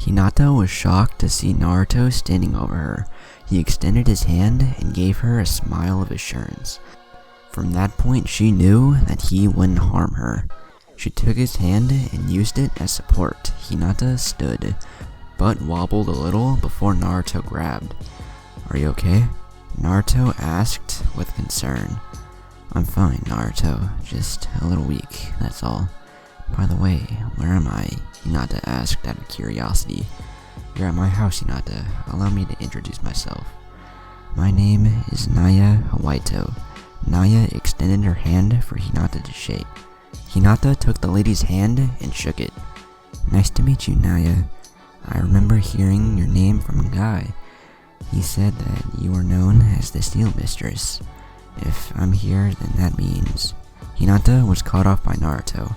Hinata was shocked to see Naruto standing over her. He extended his hand and gave her a smile of assurance. From that point, she knew that he wouldn't harm her. She took his hand and used it as support. Hinata stood, but wobbled a little before Naruto grabbed. "Are you okay?" Naruto asked with concern. "I'm fine, Naruto. Just a little weak, that's all." "By the way, where am I?" Hinata asked out of curiosity. "You're at my house, Hinata. Allow me to introduce myself. My name is Nyce456-After Naruto." Nyce extended her hand for Hinata to shake. Hinata took the lady's hand and shook it. "Nice to meet you, Nyce. I remember hearing your name from a guy. He said that you were known as the Steel Mistress. If I'm here, then that means..." Hinata was caught off by Naruto.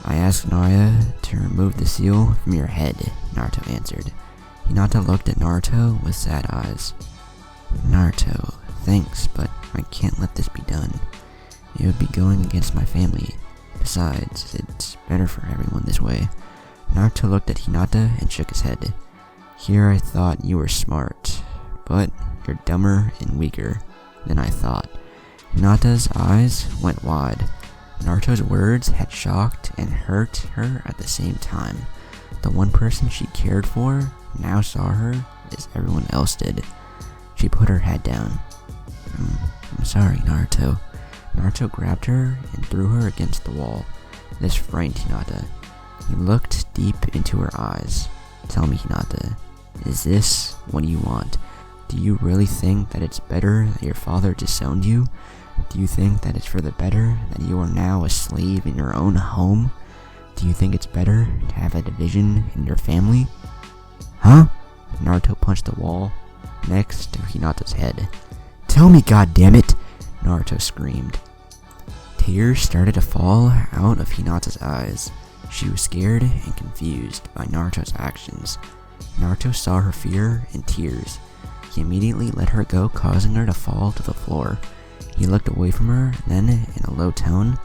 "I asked Nyce to remove the seal from your head," Naruto answered. Hinata looked at Naruto with sad eyes. "Naruto, thanks, but I can't let this be done. It would be going against my family. Besides, it's better for everyone this way." Naruto looked at Hinata and shook his head. "Here I thought you were smart, but you're dumber and weaker than I thought." Hinata's eyes went wide. Naruto's words had shocked and hurt her at the same time. The one person she cared for now saw her as everyone else did. She put her head down. I'm sorry, Naruto." Naruto grabbed her and threw her against the wall. This frightened Hinata. He looked deep into her eyes. "Tell me, Hinata, is this what you want? Do you really think that it's better that your father disowned you? Do you think that it's for the better that you are now a slave in your own home? Do you think it's better to have a division in your family?" "Huh?" Naruto punched the wall next to Hinata's head. "Tell me, goddammit!" Naruto screamed. Tears started to fall out of Hinata's eyes. She was scared and confused by Naruto's actions. Naruto saw her fear and tears. He immediately let her go, causing her to fall to the floor. He looked away from her, then, in a low tone,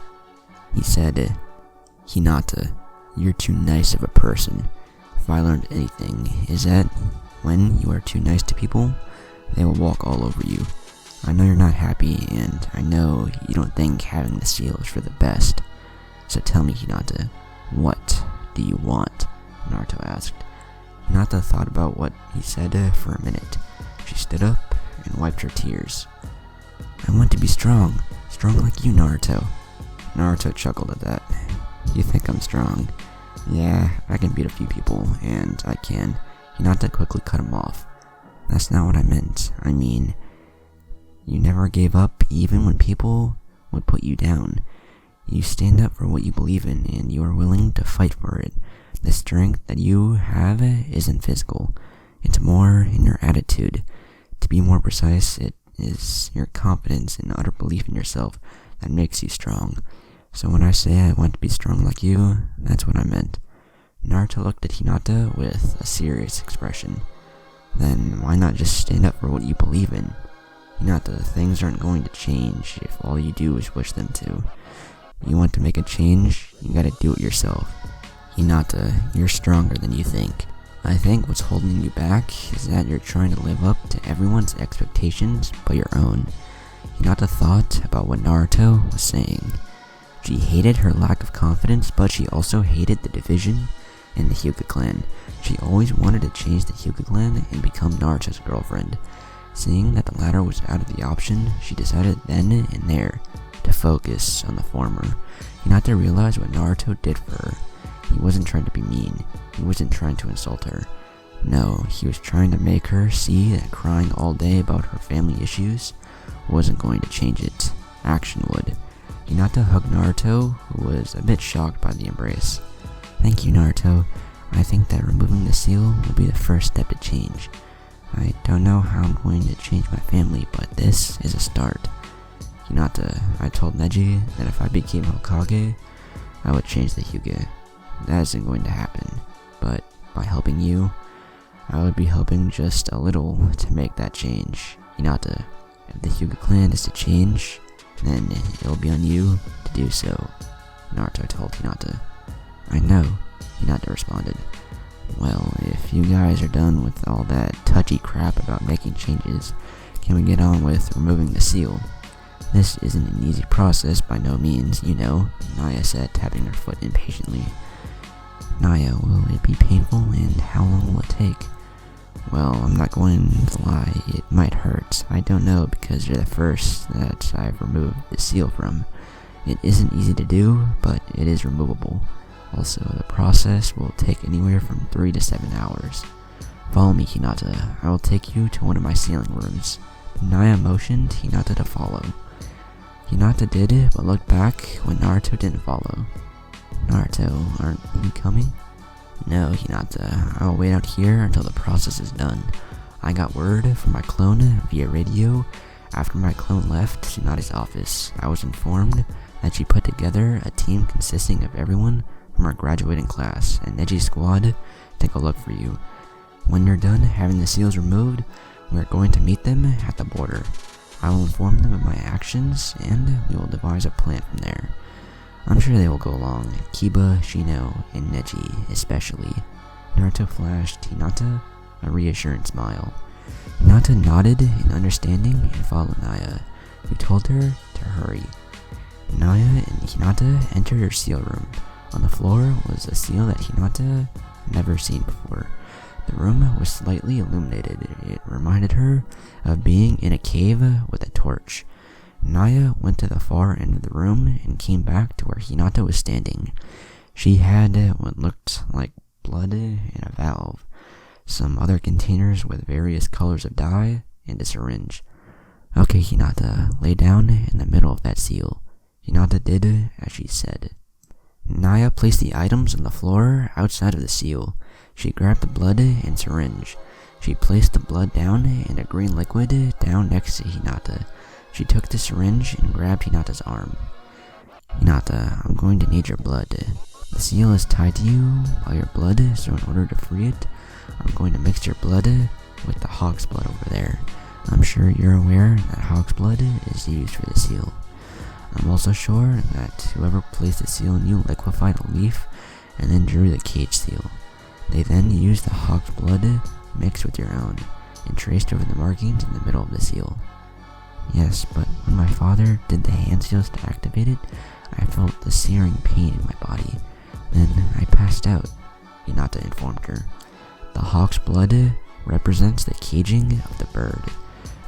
he said, "Hinata, you're too nice of a person. If I learned anything, is that when you are too nice to people, they will walk all over you. I know you're not happy, and I know you don't think having the seal is for the best. So tell me, Hinata, what do you want?" Naruto asked. Hinata thought about what he said for a minute. She stood up and wiped her tears. "I want to be strong like you, Naruto." Naruto chuckled at that. "You think I'm strong? Yeah, I can beat a few people, and I can." Hinata quickly cut him off. "That's not what I meant. I mean, you never gave up even when people would put you down. You stand up for what you believe in, and you are willing to fight for it. The strength that you have isn't physical. It's more in your attitude. To be more precise, it is your confidence and utter belief in yourself that makes you strong. So when I say I want to be strong like you, that's what I meant." Naruto looked at Hinata with a serious expression. "Then why not just stand up for what you believe in? Hinata, things aren't going to change if all you do is wish them to. You want to make a change, you gotta do it yourself. Hinata, you're stronger than you think. I think what's holding you back is that you're trying to live up to everyone's expectations but your own." Hinata thought about what Naruto was saying. She hated her lack of confidence, but she also hated the division in the Hyuga clan. She always wanted to change the Hyuga clan and become Naruto's girlfriend. Seeing that the latter was out of the option, she decided then and there to focus on the former. Hinata realized what Naruto did for her. He wasn't trying to be mean. He wasn't trying to insult her. No, he was trying to make her see that crying all day about her family issues wasn't going to change it. Action would. Hinata hugged Naruto, who was a bit shocked by the embrace. "Thank you, Naruto. I think that removing the seal will be the first step to change. I don't know how I'm going to change my family, but this is a start. Hinata, I told Neji that if I became Hokage, I would change the Hyuga. That isn't going to happen, but by helping you, I would be helping just a little to make that change. Hinata, if the Hyuga clan is to change, then it'll be on you to do so," Naruto told Hinata. "I know," Hinata responded. Well, if you guys are done with all that touchy crap about making changes, can we get on with removing the seal? This isn't an easy process by no means, you know, Naya said, tapping her foot impatiently. Naya, will it be painful, and how long will it take? Well, I'm not going to lie, it might hurt. I don't know, because you're the first that I've removed the seal from. It isn't easy to do, but it is removable. Also, the process will take anywhere from 3 to 7 hours. Follow me, Hinata. I will take you to one of my sealing rooms. Naya motioned Hinata to follow. Hinata did it, but looked back when Naruto didn't follow. Naruto, aren't you coming? No, Hinata. I'll wait out here until the process is done. I got word from my clone via radio. After my clone left Tsunade's office, I was informed that she put together a team consisting of everyone from our graduating class and Neji's squad to take a look for you. When you're done having the seals removed, we're going to meet them at the border. I will inform them of my actions, and we will devise a plan from there. I'm sure they will go along, Kiba, Shino, and Neji especially. Naruto flashed Hinata a reassuring smile. Hinata nodded in understanding and followed Naya, who told her to hurry. Naya and Hinata entered her seal room. On the floor was a seal that Hinata had never seen before. The room was slightly illuminated. It reminded her of being in a cave with a torch. Naya went to the far end of the room and came back to where Hinata was standing. She had what looked like blood in a valve, some other containers with various colors of dye, and a syringe. Okay, Hinata, lay down in the middle of that seal. Hinata did as she said. Naya placed the items on the floor outside of the seal. She grabbed the blood and syringe. She placed the blood down and a green liquid down next to Hinata. She took the syringe and grabbed Hinata's arm. Hinata, I'm going to need your blood. The seal is tied to you by your blood, so in order to free it, I'm going to mix your blood with the hog's blood over there. I'm sure you're aware that hog's blood is used for the seal. I'm also sure that whoever placed the seal in you liquefied a leaf and then drew the cage seal. They then used the hog's blood mixed with your own and traced over the markings in the middle of the seal. Yes, but when my father did the hand seals to activate it, I felt the searing pain in my body. Then I passed out, Hinata informed her. The hawk's blood represents the caging of the bird.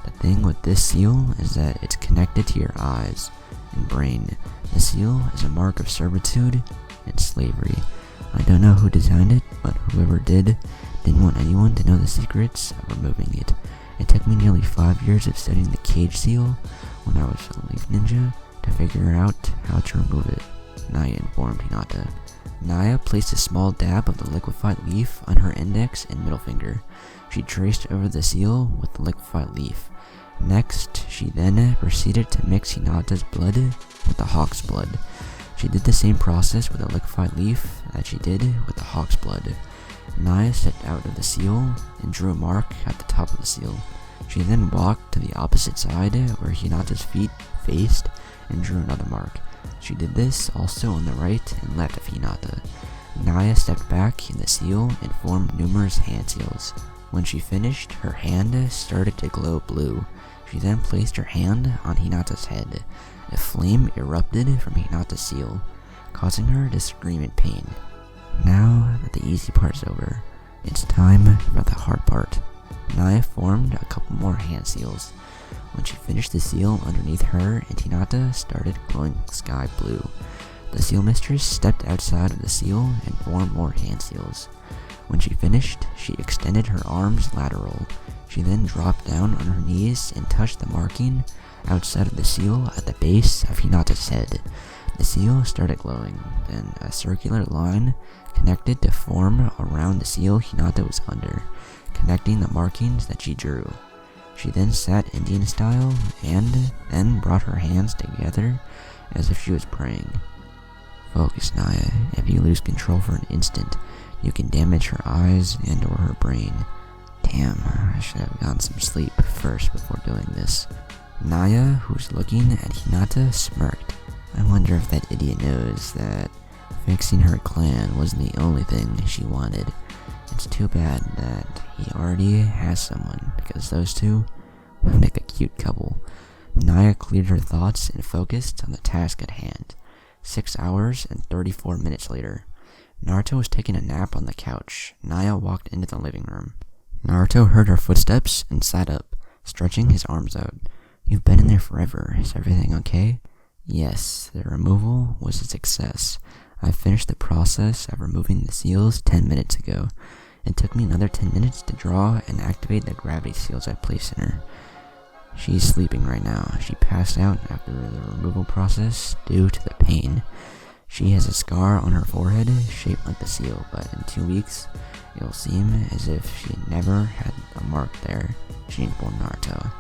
The thing with this seal is that it's connected to your eyes and brain. The seal is a mark of servitude and slavery. I don't know who designed it, but whoever didn't want anyone to know the secrets of removing it. It took me nearly 5 years of studying the cage seal when I was a leaf ninja to figure out how to remove it, Naya informed Hinata. Naya placed a small dab of the liquefied leaf on her index and middle finger. She traced over the seal with the liquefied leaf. Next, she then proceeded to mix Hinata's blood with the hawk's blood. She did the same process with the liquefied leaf that she did with the hawk's blood. Naya stepped out of the seal and drew a mark at the top of the seal. She then walked to the opposite side where Hinata's feet faced and drew another mark. She did this also on the right and left of Hinata. Naya stepped back in the seal and formed numerous hand seals. When she finished, her hand started to glow blue. She then placed her hand on Hinata's head. A flame erupted from Hinata's seal, causing her to scream in pain. Now that the easy part is over, it's time for the hard part. Naya formed a couple more hand seals. When she finished the seal underneath her and Hinata started glowing sky blue. The seal mistress stepped outside of the seal and formed more hand seals. When she finished, she extended her arms lateral. She then dropped down on her knees and touched the marking outside of the seal at the base of Hinata's head. The seal started glowing, then a circular line connected to form around the seal Hinata was under, connecting the markings that she drew. She then sat Indian style and then brought her hands together as if she was praying. Focus, Naya. If you lose control for an instant, you can damage her eyes and or her brain. Damn, I should have gotten some sleep first before doing this. Naya, who was looking at Hinata, smirked. I wonder if that idiot knows that fixing her clan wasn't the only thing she wanted. It's too bad that he already has someone, because those two would make a cute couple. Naya cleared her thoughts and focused on the task at hand. 6 hours and 34 minutes later, Naruto was taking a nap on the couch. Naya walked into the living room. Naruto heard her footsteps and sat up, stretching his arms out. "You've been in there forever. Is everything okay?" "Yes, the removal was a success. I finished the process of removing the seals 10 minutes ago. It took me another 10 minutes to draw and activate the gravity seals I placed in her. She's sleeping right now. She passed out after the removal process due to the pain. She has a scar on her forehead shaped like the seal, but in 2 weeks, it'll seem as if she never had a mark there," she informed Naruto.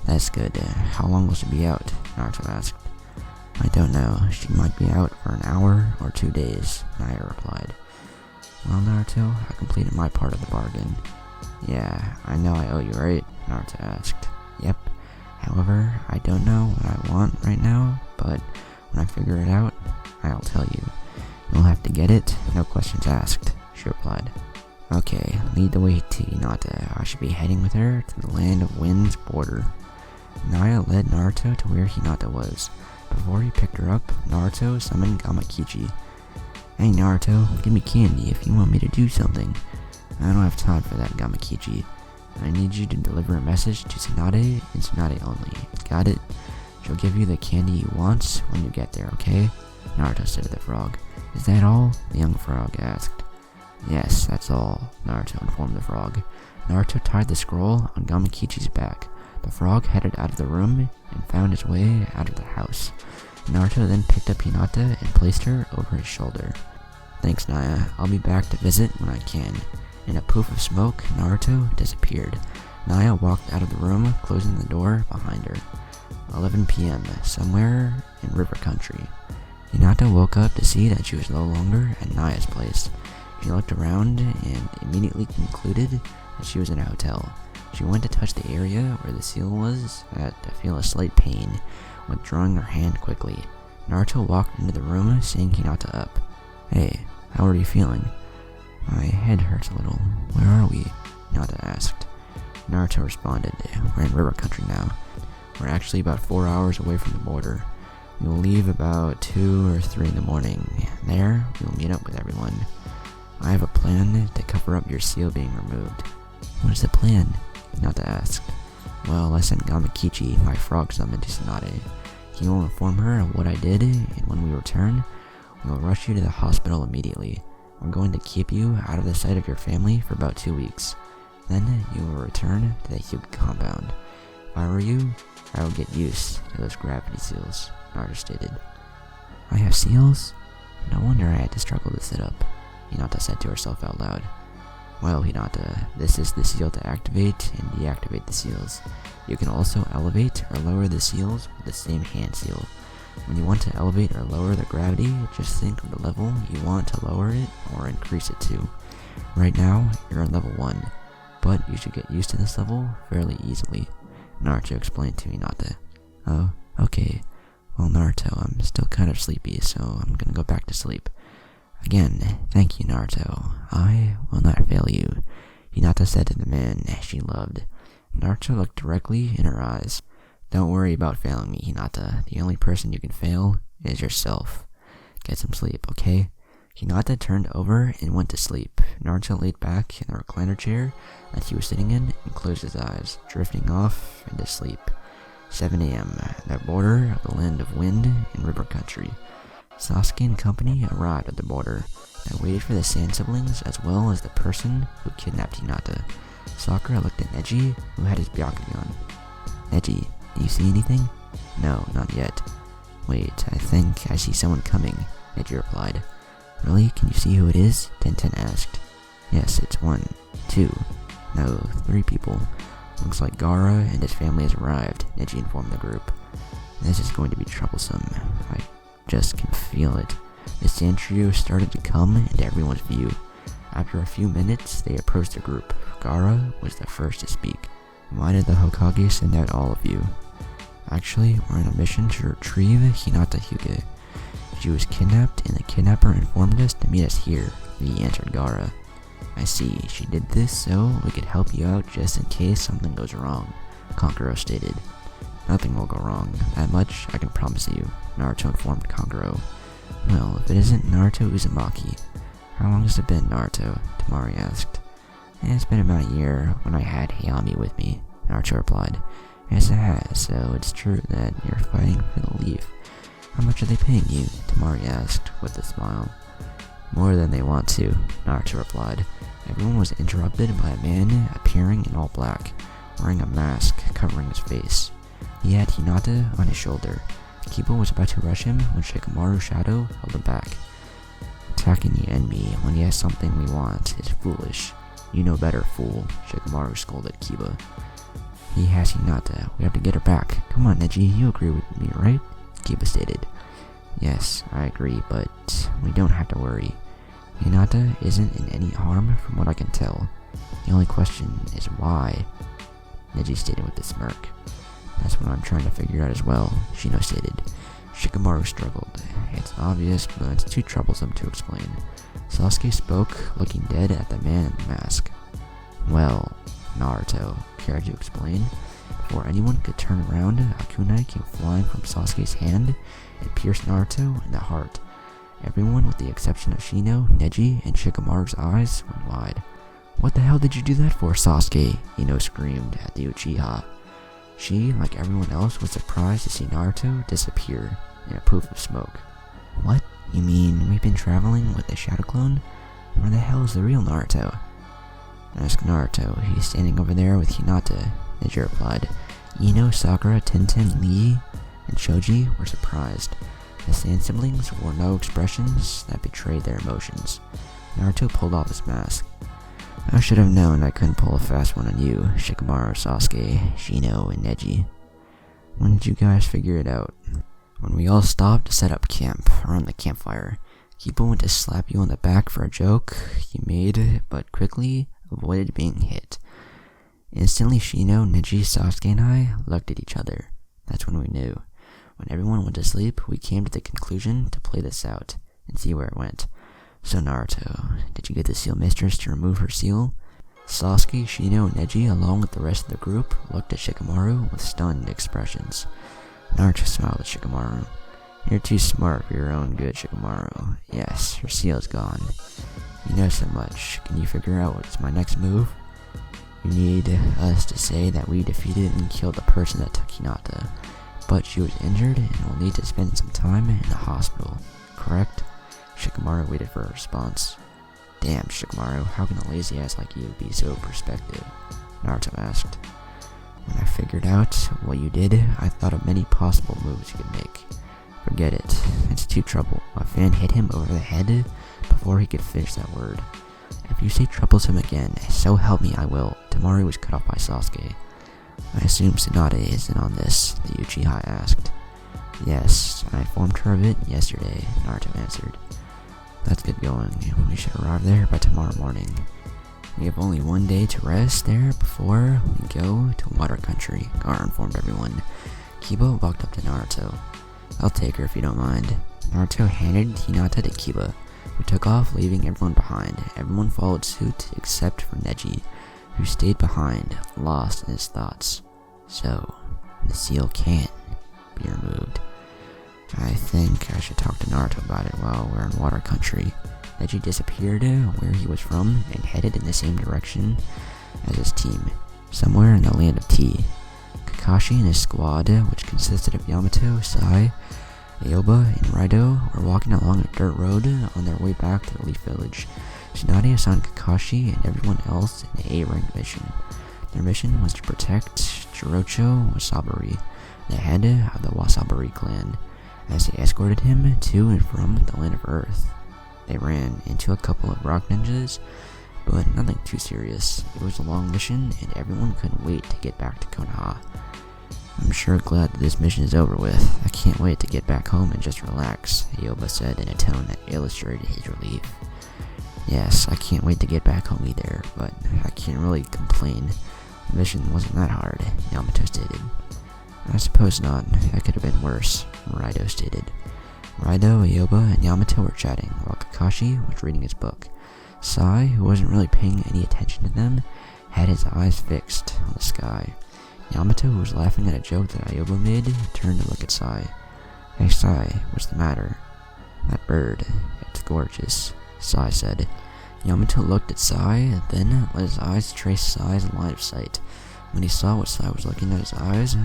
"That's good. How long will she be out?" Naruto asked. "I don't know. She might be out for an hour or 2 days, Naya replied. "Well, Naruto, I completed my part of the bargain." "Yeah, I know I owe you, right?" Naruto asked. "Yep. However, I don't know what I want right now, but when I figure it out, I'll tell you. You'll have to get it, no questions asked," she replied. "Okay, lead the way to Hinata. I should be heading with her to the Land of Wind's border." Naya led Naruto to where Hinata was. Before he picked her up, Naruto summoned Gamakichi. "Hey Naruto, give me candy if you want me to do something." "I don't have time for that, Gamakichi. I need you to deliver a message to Tsunade and Tsunade only. Got it? She'll give you the candy you want when you get there, okay?" Naruto said to the frog. "Is that all?" the young frog asked. "Yes, that's all," Naruto informed the frog. Naruto tied the scroll on Gamakichi's back. The frog headed out of the room and found his way out of the house. Naruto then picked up Hinata and placed her over his shoulder. "Thanks, Naya. I'll be back to visit when I can." In a poof of smoke, Naruto disappeared. Naya walked out of the room, closing the door behind her. 11 p.m., somewhere in river country. Hinata woke up to see that she was no longer at Naya's place. She looked around and immediately concluded that she was in a hotel. She went to touch the area where the seal was to feel a slight pain, withdrawing her hand quickly. Naruto walked into the room, seeing Hinata up. "Hey, how are you feeling?" "My head hurts a little. Where are we?" Hinata asked. Naruto responded, "We're in river country now. We're actually about 4 hours away from the border. We will leave about 2 or 3 in the morning. There, we will meet up with everyone. I have a plan to cover up your seal being removed." "What is the plan?" Hinata asked. "Well, I sent Gamakichi, my frog summon, to Tsunade. He will inform her of what I did, and when we return, we will rush you to the hospital immediately. We're going to keep you out of the sight of your family for about 2 weeks. Then you will return to the Hyuga compound. If I were you, I would get used to those gravity seals," Naruto stated. "I have seals? No wonder I had to struggle to sit up," Hinata said to herself out loud. "Well, Hinata, this is the seal to activate and deactivate the seals. You can also elevate or lower the seals with the same hand seal. When you want to elevate or lower the gravity, just think of the level you want to lower it or increase it to. Right now, you're on level 1, but you should get used to this level fairly easily," Naruto explained to Hinata. "Oh, okay. Well, Naruto, I'm still kind of sleepy, so I'm gonna go back to sleep. Again, thank you, Naruto. I will not fail you," Hinata said to the man she loved. Naruto looked directly in her eyes. "Don't worry about failing me, Hinata. The only person you can fail is yourself. Get some sleep, okay?" Hinata turned over and went to sleep. Naruto laid back in the recliner chair that he was sitting in and closed his eyes, drifting off into sleep. 7 a.m., the border of the Land of Wind in river country. Sasuke and company arrived at the border. They waited for the Sand siblings as well as the person who kidnapped Hinata. Sakura looked at Neji, who had his Byakugan on. "Neji, do you see anything?" "No, not yet." "Wait, I think I see someone coming," Neji replied. "Really? Can you see who it is?" Tenten asked. "Yes, it's 1, 2, no, 3 people. Looks like Gaara and his family has arrived," Neji informed the group. "This is going to be troublesome. I just can feel it." The Sand Trio started to come into everyone's view. After a few minutes, they approached the group. Gaara was the first to speak. "Why did the Hokage send out all of you?" "Actually, we're on a mission to retrieve Hinata Hyuga. She was kidnapped, and the kidnapper informed us to meet us here," he answered Gaara. I see, she did this so we could help you out just in case something goes wrong, Kankuro stated. Nothing will go wrong, that much I can promise you, Naruto informed Kankuro. Well, if it isn't Naruto Uzumaki. How long has it been, Naruto? Temari asked. It's been about a year when I had Hayami with me, Naruto replied. Yes, it has, so it's true that you're fighting for the leaf. How much are they paying you? Temari asked, with a smile. More than they want to, Naruto replied. Everyone was interrupted by a man appearing in all black, wearing a mask covering his face. He had Hinata on his shoulder. Kiba was about to rush him when Shikamaru's shadow held him back. Attacking the enemy when he has something we want is foolish. You know better, fool, Shikamaru scolded Kiba. He has Hinata. We have to get her back. Come on, Neji, you agree with me, right? Kiba stated. Yes, I agree, but we don't have to worry. Hinata isn't in any harm from what I can tell. The only question is why, Neji stated with a smirk. That's what I'm trying to figure out as well, Shino stated. Shikamaru struggled. It's obvious, but it's too troublesome to explain. Sasuke spoke, looking dead at the man in the mask. Well, Naruto, care to explain? Before anyone could turn around, a kunai came flying from Sasuke's hand and pierced Naruto in the heart. Everyone, with the exception of Shino, Neji, and Shikamaru's eyes went wide. What the hell did you do that for, Sasuke? Ino screamed at the Uchiha. She, like everyone else, was surprised to see Naruto disappear in a puff of smoke. What? You mean we've been traveling with a shadow clone? Where the hell is the real Naruto? Ask Naruto. He's standing over there with Hinata, Neji replied. Ino, Sakura, Tenten, Lee, and Shoji were surprised. The Sand siblings wore no expressions that betrayed their emotions. Naruto pulled off his mask. I should have known I couldn't pull a fast one on you, Shikamaru, Sasuke, Shino, and Neji. When did you guys figure it out? When we all stopped to set up camp around the campfire. Kiba went to slap you on the back for a joke you made, but quickly avoided being hit. Instantly, Shino, Neji, Sasuke, and I looked at each other. That's when we knew. When everyone went to sleep, we came to the conclusion to play this out and see where it went. So Naruto, did you get the seal mistress to remove her seal? Sasuke, Shino, and Neji, along with the rest of the group, looked at Shikamaru with stunned expressions. Naruto smiled at Shikamaru. You're too smart for your own good, Shikamaru. Yes, her seal is gone. You know so much. Can you figure out what's my next move? You need us to say that we defeated and killed the person that took Hinata, but she was injured and will need to spend some time in the hospital, correct? Shikamaru waited for a response. Damn, Shikamaru, how can a lazy ass like you be so perspective? Naruto asked. When I figured out what you did, I thought of many possible moves you could make. Forget it, it's too trouble. My fan hit him over the head before he could finish that word. If you say troublesome again, so help me I will. Temari was cut off by Sasuke. I assume Tsunade isn't on this, the Uchiha asked. Yes, I informed her of it yesterday, Naruto answered. Let's get going. We should arrive there by tomorrow morning. We have only one day to rest there before we go to Water Country, Gara informed everyone. Kiba walked up to Naruto. I'll take her if you don't mind. Naruto handed Hinata to Kiba, who took off, leaving everyone behind. Everyone followed suit except for Neji, who stayed behind, lost in his thoughts. So, the seal can be removed. I think I should talk to Naruto about it while we're in Water Country. Neji disappeared where he was from and headed in the same direction as his team, somewhere in the land of tea. Kakashi and his squad, which consisted of Yamato, Sai, Aoba, and Raido, were walking along a dirt road on their way back to the Leaf Village. Tsunade assigned Kakashi and everyone else an A-rank mission. Their mission was to protect Jirocho Wasabari, the head of the Wasabari clan, as they escorted him to and from the land of Earth. They ran into a couple of rock ninjas, but nothing too serious. It was a long mission, and everyone couldn't wait to get back to Konoha. I'm sure glad that this mission is over with. I can't wait to get back home and just relax, Aoba said in a tone that illustrated his relief. Yes, I can't wait to get back home either, but I can't really complain. The mission wasn't that hard, Yamato stated. I suppose not. That could have been worse, Raido stated. Raido, Aoba, and Yamato were chatting, while Kakashi was reading his book. Sai, who wasn't really paying any attention to them, had his eyes fixed on the sky. Yamato, who was laughing at a joke that Ayoba made, turned to look at Sai. "Hey Sai, what's the matter?" "That bird, it's gorgeous," Sai said. Yamato looked at Sai, then let his eyes trace Sai's line of sight. When he saw what Sai was looking at, his eyes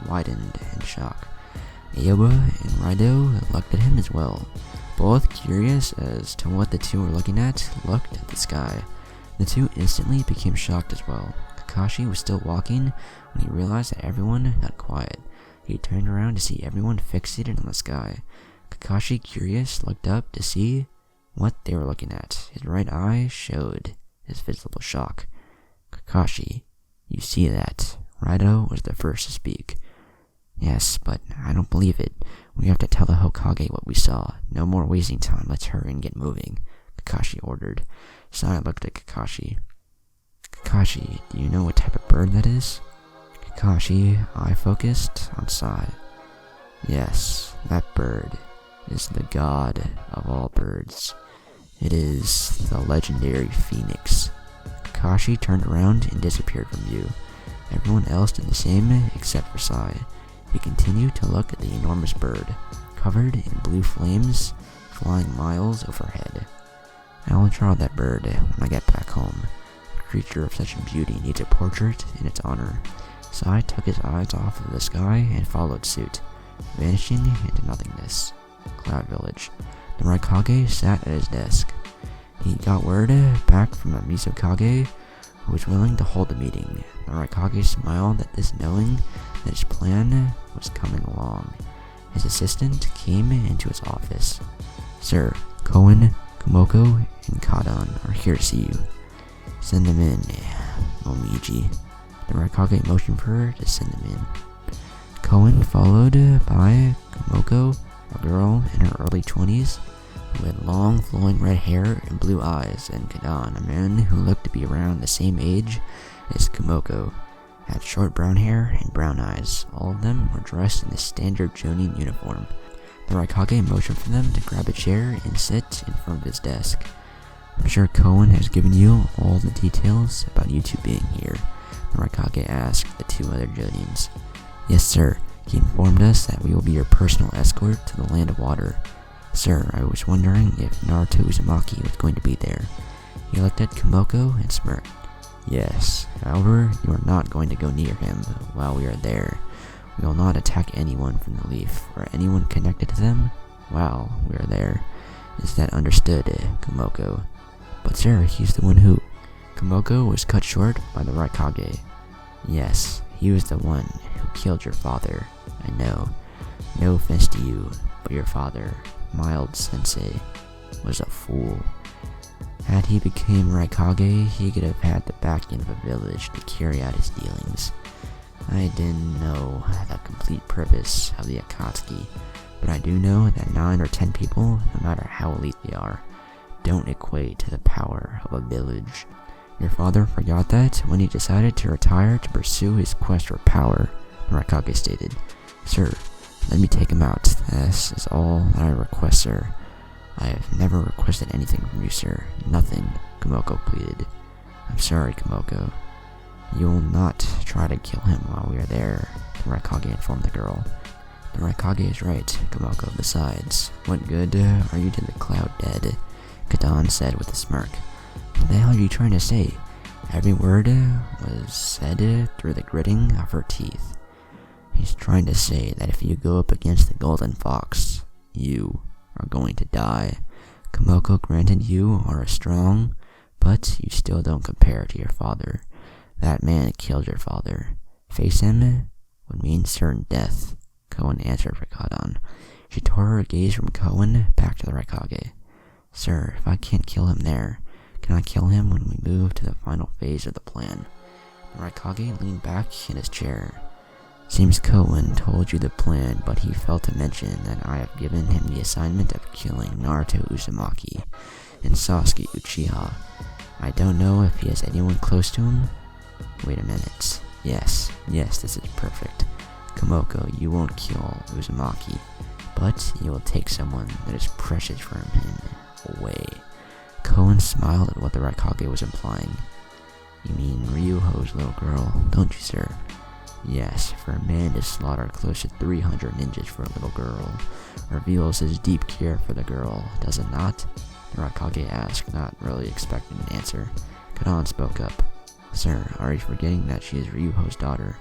widened in shock. Ayoba and Raido looked at him as well. Both curious as to what the two were looking at, looked at the sky. The two instantly became shocked as well. Kakashi was still walking when he realized that everyone got quiet. He turned around to see everyone fixated on the sky. Kakashi, curious, looked up to see what they were looking at. His right eye showed his visible shock. "Kakashi, you see that?" Raido was the first to speak. "Yes, but I don't believe it. We have to tell the Hokage what we saw. No more wasting time. Let's hurry and get moving," Kakashi ordered. Sai looked at Kakashi. "Kakashi, do you know what type of bird that is?" Kakashi, eye focused on Sai. "Yes, that bird is the god of all birds. It is the legendary phoenix." Kakashi turned around and disappeared from view. Everyone else did the same except for Sai. He continued to look at the enormous bird, covered in blue flames, flying miles overhead. "I will draw that bird when I get back home. A creature of such beauty needs a portrait in its honor." Sai took his eyes off of the sky and followed suit, vanishing into nothingness. Cloud Village. The Raikage sat at his desk. He got word back from a Mizukage who was willing to hold the meeting. The Raikage smiled at this, knowing that his plan was coming along. His assistant came into his office. "Sir, Koen, Kumoko, and Kadan are here to see you." "Send them in, Momiji." The Raikage motioned for her to send them in. Koen, followed by Kumoko, a girl in her early 20s, who had long flowing red hair and blue eyes, and Kadan, a man who looked to be around the same age as Kumoko, had short brown hair and brown eyes. All of them were dressed in the standard Jonin uniform. The Raikage motioned for them to grab a chair and sit in front of his desk. "I'm sure Koen has given you all the details about you two being here," the Raikage asked the two other Jonins. "Yes, sir. He informed us that we will be your personal escort to the Land of Water. Sir, I was wondering if Naruto Uzumaki was going to be there." He looked at Kumoko and smirked. "Yes, however, you are not going to go near him while we are there. We will not attack anyone from the Leaf, or anyone connected to them while we are there. Is that understood, Kumoko?" "But sir, he's the one who..." Kumoko was cut short by the Raikage. "Yes, he was the one who killed your father. I know. No offense to you, but your father, Mild Sensei, was a fool. Had he become Raikage, he could have had the backing of a village to carry out his dealings. I didn't know the complete purpose of the Akatsuki, but I do know that 9 or 10 people, no matter how elite they are, don't equate to the power of a village. Your father forgot that when he decided to retire to pursue his quest for power," the Raikage stated. "Sir, let me take him out. This is all that I request, sir." "I have never requested anything from you, sir. Nothing," Kumoko pleaded. "I'm sorry, Kumoko. You will not try to kill him while we are there," the Raikage informed the girl. "The Raikage is right, Kumoko. Besides, what good are you to the Cloud Dead?" Kadan said with a smirk. "What the hell are you trying to say?" Every word was said through the gritting of her teeth. "He's trying to say that if you go up against the Golden Fox, you are going to die. Kumoko, granted you are strong, but you still don't compare to your father. That man killed your father. Face him would mean certain death," Koen answered for Kadan. She tore her gaze from Koen back to the Raikage. "Sir, if I can't kill him there, can I kill him when we move to the final phase of the plan?" The Raikage leaned back in his chair. "Seems Koen told you the plan, but he failed to mention that I have given him the assignment of killing Naruto Uzumaki and Sasuke Uchiha. I don't know if he has anyone close to him. Wait a minute. Yes, this is perfect. Kumoko, you won't kill Uzumaki, but you will take someone that is precious from him away. Kohen smiled at what the Raikage was implying. You mean Ryuho's little girl, don't you, sir? Yes, for a man to slaughter close to 300 ninjas for a little girl reveals his deep care for the girl, does it not? The Raikage asked, not really expecting an answer. Kadan spoke up. Sir, are you forgetting that she is Ryuho's daughter?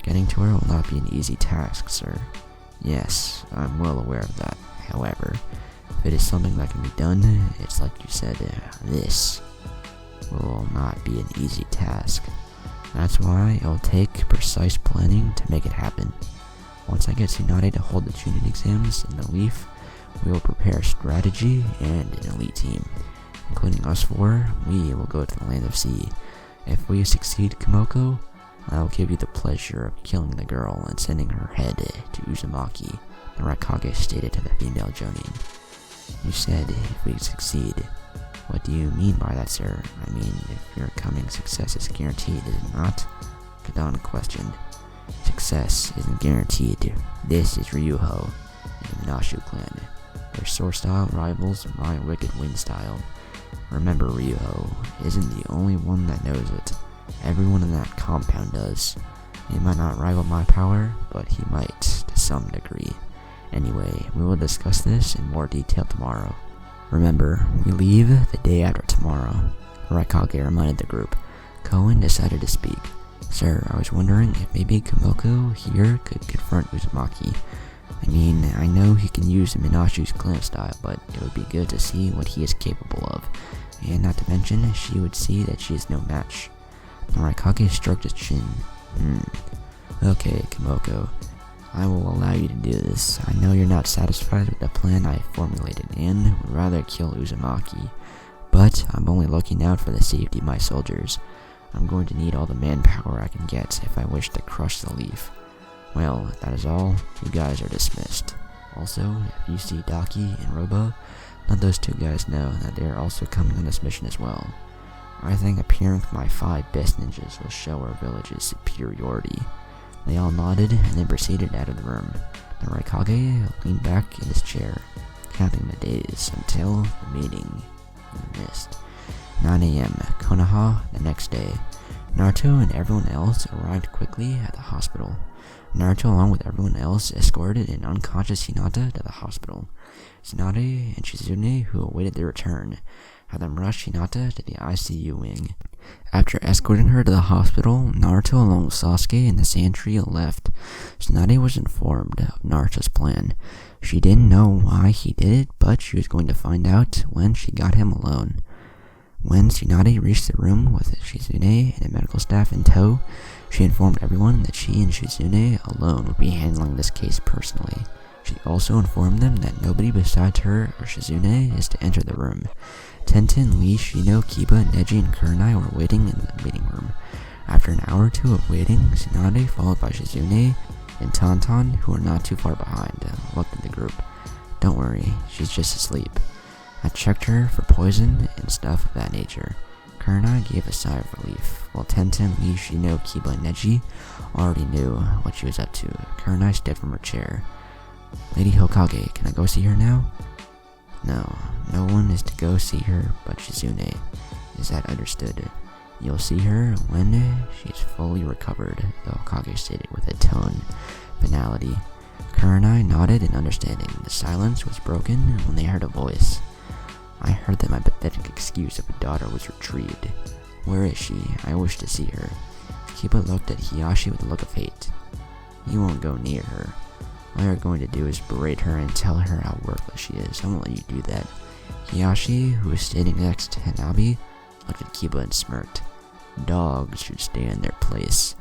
Getting to her will not be an easy task, sir. Yes, I'm well aware of that. However, if it is something that can be done, it's like you said, this will not be an easy task. That's why it'll take precise planning to make it happen. Once I get Tsunade to hold the Chunin exams in the Leaf, we will prepare a strategy and an elite team. Including us four, we will go to the Land of Sea. If we succeed, Kamoko, I will give you the pleasure of killing the girl and sending her head to Uzumaki, the Raikage stated to the female Jonin. You said, if we succeed. What do you mean by that, sir? I mean, if your coming success is guaranteed, is it not? Kadan questioned. Success isn't guaranteed. This is Ryuho and the Minashu clan. Their sword style rivals my wicked wind style. Remember, Ryuho isn't the only one that knows it. Everyone in that compound does. He might not rival my power, but he might, to some degree. Anyway, we will discuss this in more detail tomorrow. Remember, we leave the day after tomorrow. Raikage reminded the group. Kohen decided to speak. Sir, I was wondering if maybe Kamoko here could confront Uzumaki. I mean, I know he can use Minashu's clan style, but it would be good to see what he is capable of. And not to mention, she would see that she is no match. The Raikage stroked his chin. Okay, Kamoko. I will allow you to do this. I know you're not satisfied with the plan I formulated and would rather kill Uzumaki. But I'm only looking out for the safety of my soldiers. I'm going to need all the manpower I can get if I wish to crush the Leaf. Well, if that is all, you guys are dismissed. Also, if you see Daki and Robo, let those two guys know that they are also coming on this mission as well. I think appearing with my 5 best ninjas will show our village's superiority. They all nodded and then proceeded out of the room. The Raikage leaned back in his chair, counting the days until the meeting in the mist. 9 a.m. Konoha the next day. Naruto and everyone else arrived quickly at the hospital. Naruto, along with everyone else, escorted an unconscious Hinata to the hospital. Tsunade and Shizune, who awaited their return, had them rush Hinata to the ICU wing. After escorting her to the hospital, Naruto along with Sasuke and the Sand Trio left. Tsunade was informed of Naruto's plan. She didn't know why he did it, but she was going to find out when she got him alone. When Tsunade reached the room with Shizune and the medical staff in tow, she informed everyone that she and Shizune alone would be handling this case personally. She also informed them that nobody besides her or Shizune is to enter the room. Tenten, Lee, Shino, Kiba, Neji, and Kurenai were waiting in the meeting room. After an hour or two of waiting, Tsunade, followed by Shizune and Tantan, who were not too far behind, looked at the group. Don't worry, she's just asleep. I checked her for poison and stuff of that nature. Kurenai gave a sigh of relief, while Tenten, Lee, Shino, Kiba, and Neji already knew what she was up to. Kurenai stood from her chair. Lady Hokage, can I go see her now? No, no one is to go see her but Shizune. Is that understood? You'll see her when she is fully recovered, the Hokage stated with a tone of finality. Kurenai nodded in understanding. The silence was broken when they heard a voice. I heard that my pathetic excuse of a daughter was retrieved. Where is she? I wish to see her. Kiba looked at Hiyashi with a look of hate. You won't go near her. All you're going to do is berate her and tell her how worthless she is. I won't let you do that. Hiyashi, who was standing next to Hanabi, looked at Kiba and smirked. Dogs should stay in their place.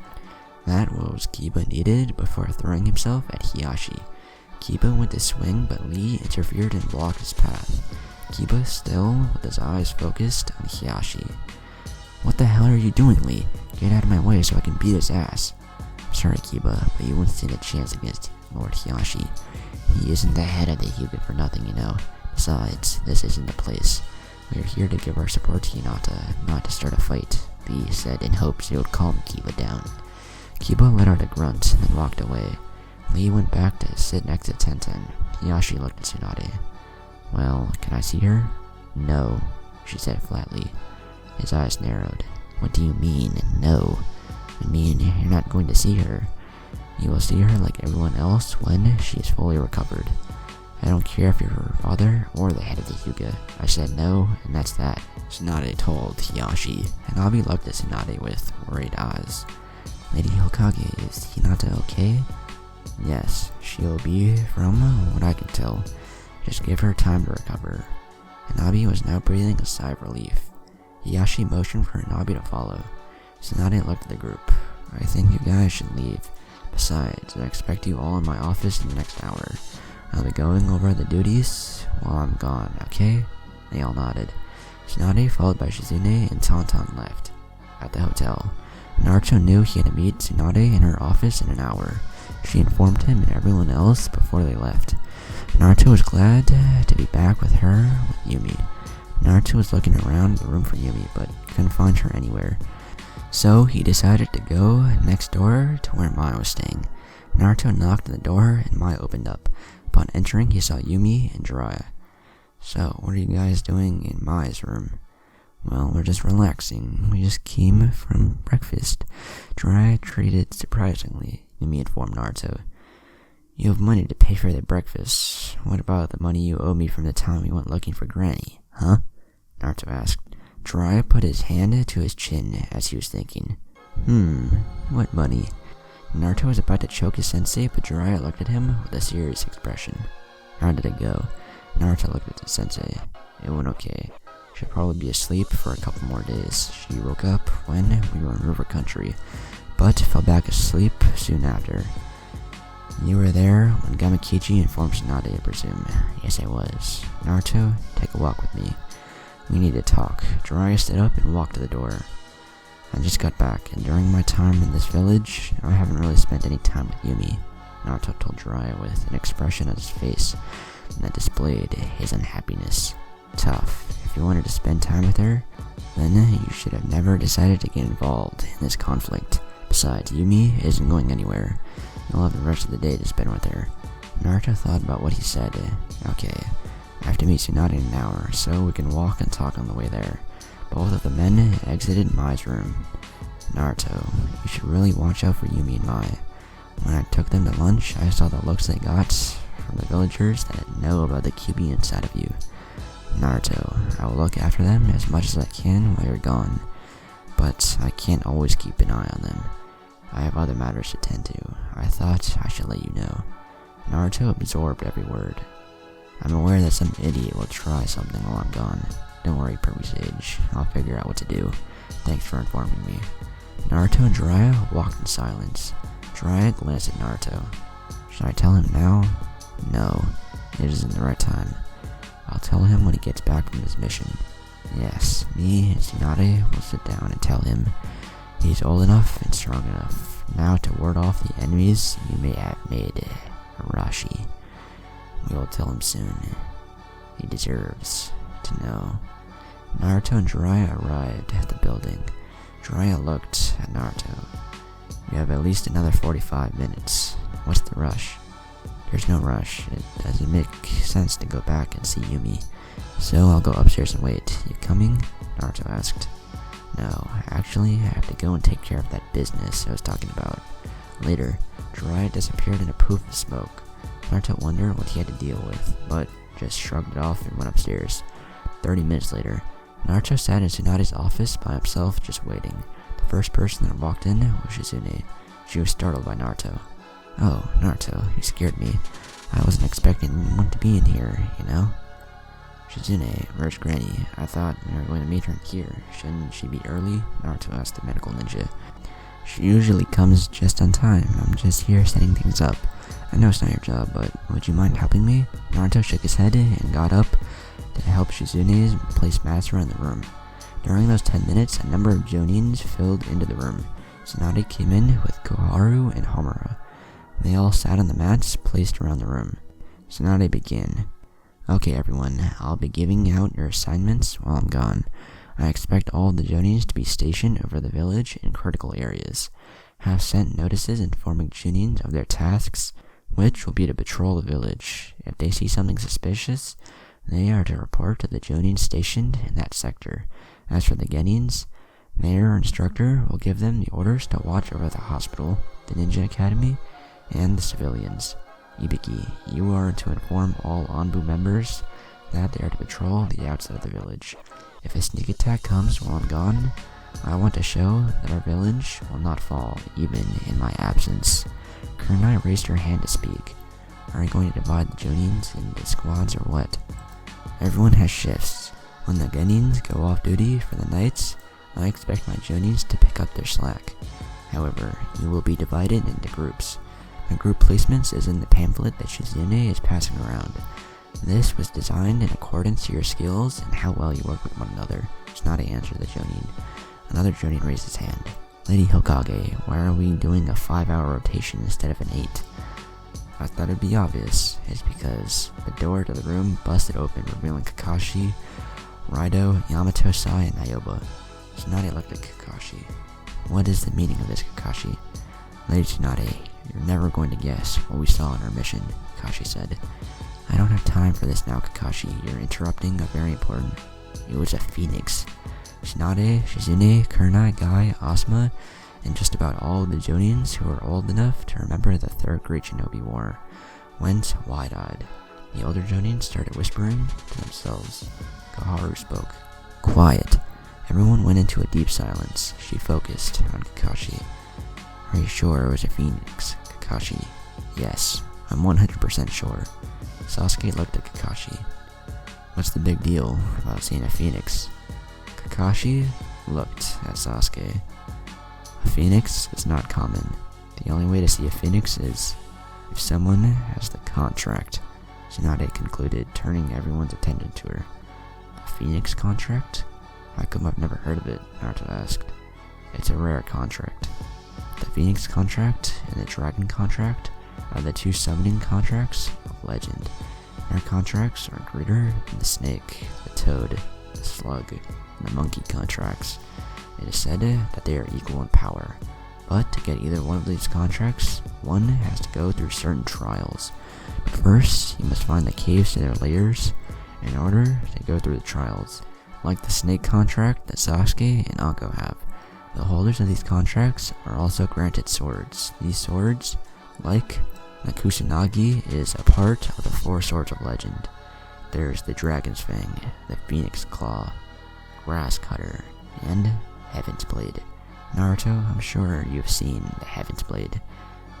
That was Kiba needed before throwing himself at Hiyashi. Kiba went to swing, but Lee interfered and blocked his path. Kiba, still with his eyes focused on Hiyashi. What the hell are you doing, Lee? Get out of my way so I can beat his ass. I'm sorry, Kiba, but you wouldn't stand a chance against Lord Hiyashi. He isn't the head of the Hyuga for nothing, you know. Besides, this isn't the place. We are here to give our support to Hinata, not to start a fight, Lee said in hopes it would calm Kiba down. Kiba let out a grunt and then walked away. Lee went back to sit next to Tenten. Hiyashi looked at Tsunade. Well, can I see her? No. she said flatly. His eyes narrowed. What do you mean, no? I mean, you're not going to see her. You will see her like everyone else when she is fully recovered. I don't care if you're her father or the head of the Hyuga. I said no, and that's that, Tsunade told Hiyashi. Hanabi looked at Tsunade with worried eyes. Lady Hokage, is Hinata okay? Yes, she'll be, from what I can tell. Just give her time to recover. Hanabi was now breathing a sigh of relief. Hiyashi motioned for Hanabi to follow. Tsunade looked at the group. I think you guys should leave. Besides, I expect you all in my office in the next hour. I'll be going over the duties while I'm gone, okay? They all nodded. Tsunade, followed by Shizune and Tauntaun, left. At the hotel, Naruto knew he had to meet Tsunade in her office in an hour. She informed him and everyone else before they left. Naruto was glad to be back with her with Yumi. Naruto was looking around the room for Yumi, but couldn't find her anywhere. So he decided to go next door to where Mai was staying. Naruto knocked on the door and Mai opened up. Upon entering, he saw Yumi and Jiraiya. So, what are you guys doing in Mai's room? Well, we're just relaxing. We just came from breakfast. Jiraiya treated surprisingly, Yumi informed Naruto. You have money to pay for the breakfast. What about the money you owe me from the time we went looking for Granny, huh? Naruto asked. Jiraiya put his hand to his chin as he was thinking. What money? Naruto was about to choke his sensei, but Jiraiya looked at him with a serious expression. How did it go? Naruto looked at his sensei. It went okay. She'll probably be asleep for a couple more days. She woke up when we were in River Country, but fell back asleep soon after. You were there when Gamakichi informed Tsunade, I presume. Yes, I was. Naruto, take a walk with me. We need to talk. Jiraiya stood up and walked to the door. I just got back, and during my time in this village, I haven't really spent any time with Yumi, Naruto told Jiraiya with an expression on his face that displayed his unhappiness. Tough. If you wanted to spend time with her, then you should have never decided to get involved in this conflict. Besides, Yumi isn't going anywhere. You'll have the rest of the day to spend with her. Naruto thought about what he said. Okay, I have to meet Tsunade in an hour, so we can walk and talk on the way there. Both of the men exited Mai's room. Naruto, you should really watch out for Yumi and Mai. When I took them to lunch, I saw the looks they got from the villagers that know about the QB inside of you. Naruto, I will look after them as much as I can while you're gone, but I can't always keep an eye on them. I have other matters to tend to. I thought I should let you know. Naruto absorbed every word. I'm aware that some idiot will try something while I'm gone. Don't worry, Purple Sage. I'll figure out what to do. Thanks for informing me. Naruto and Jiraiya walked in silence. Jiraiya glanced at Naruto. Should I tell him now? No, it isn't the right time. I'll tell him when he gets back from his mission. Yes, me and Tsunade will sit down and tell him. He's old enough and strong enough now to ward off the enemies you may have made. Arashi. We will tell him soon. He deserves to know. Naruto and Jiraiya arrived at the building. Jiraiya looked at Naruto. We have at least another 45 minutes. What's the rush? There's no rush. It doesn't make sense to go back and see Yumi. So I'll go upstairs and wait. You coming? Naruto asked. No, actually, I have to go and take care of that business I was talking about. Later, Jiraiya disappeared in a poof of smoke. Naruto wondered what he had to deal with, but just shrugged it off and went upstairs. 30 minutes later, Naruto sat in Tsunade's office by himself, just waiting. The first person that walked in was Shizune. She was startled by Naruto. Oh, Naruto, you scared me. I wasn't expecting anyone to be in here, you know? Shizune, where's Granny? I thought we were going to meet her here. Shouldn't she be early? Naruto asked the medical ninja. She usually comes just on time. I'm just here setting things up. I know it's not your job, but would you mind helping me? Naruto shook his head and got up to help Shizune place mats around the room. During those 10 minutes, a number of Jonins filled into the room. Tsunade came in with Koharu and Homura. They all sat on the mats placed around the room. Tsunade began. Okay everyone, I'll be giving out your assignments while I'm gone. I expect all the Jonins to be stationed over the village in critical areas. Have sent notices informing Jonins of their tasks, which will be to patrol the village. If they see something suspicious, They are to report to the Jonin stationed in that sector. As for the Genins, their instructor will give them the orders to watch over the hospital, the ninja academy, and the civilians. Ibiki, you are to inform all Anbu members that they are to patrol the outside of the village. If a sneak attack comes while I'm gone, I want to show that our village will not fall, even in my absence. Kunai raised her hand to speak. Are you going to divide the Jonins into squads or what? Everyone has shifts. When the Genins go off duty for the nights, I expect my Jonins to pick up their slack. However, you will be divided into groups. The group placements is in the pamphlet that Shizune is passing around. This was designed in accordance to your skills and how well you work with one another. Tsunade answered the Jonin. Another Jonin raised his hand. Lady Hokage, why are we doing a 5-hour rotation instead of an 8? I thought it'd be obvious. It's because the door to the room busted open, revealing Kakashi, Raido, Yamato-sai, and Nyoba. Tsunade looked at Kakashi. What is the meaning of this, Kakashi? Lady Tsunade, you're never going to guess what we saw in our mission, Kakashi said. I don't have time for this now, Kakashi. You're interrupting a very important... It was a phoenix. Tsunade, Shizune, Kunai, Guy, Asuma, and just about all of the Jonins who are old enough to remember the Third Great Shinobi War went wide-eyed. The older Jonin started whispering to themselves. Koharu spoke. Quiet. Everyone went into a deep silence. She focused on Kakashi. Are you sure it was a phoenix, Kakashi? Yes, I'm 100% sure. Sasuke looked at Kakashi. What's the big deal about seeing a phoenix? Kakashi looked at Sasuke. A phoenix is not common. The only way to see a phoenix is if someone has the contract, Tsunade concluded, turning everyone's attention to her. A phoenix contract? How come I've never heard of it? Naruto asked. It's a rare contract. The phoenix contract and the dragon contract are the two summoning contracts of legend. Their contracts are greater than the snake, the toad, the slug, and the monkey contracts. It is said that they are equal in power, but to get either one of these contracts, one has to go through certain trials. But first, you must find the caves to their layers in order to go through the trials. Like the snake contract that Sasuke and Anko have, the holders of these contracts are also granted swords. These swords, like the Kusanagi, is a part of the 4 swords of legend. There's the Dragon's Fang, the Phoenix Claw, Grass Cutter, and Heaven's Blade. Naruto, I'm sure you've seen the Heaven's Blade.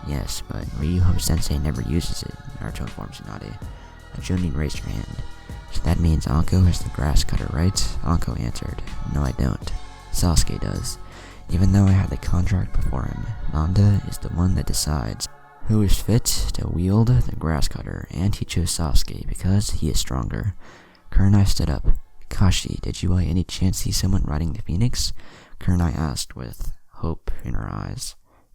Yes, but Ryuho Sensei never uses it, Naruto informed Tsunade. A Jonin raised her hand. So that means Anko has the Grass Cutter, right? Anko answered. No, I don't. Sasuke does. Even though I had the contract before him, Nanda is the one that decides who is fit to wield the Grass Cutter, and he chose Sasuke because he is stronger. Kunai stood up. Kakashi, did you by any chance see someone riding the phoenix? Kunai asked with hope in her eyes.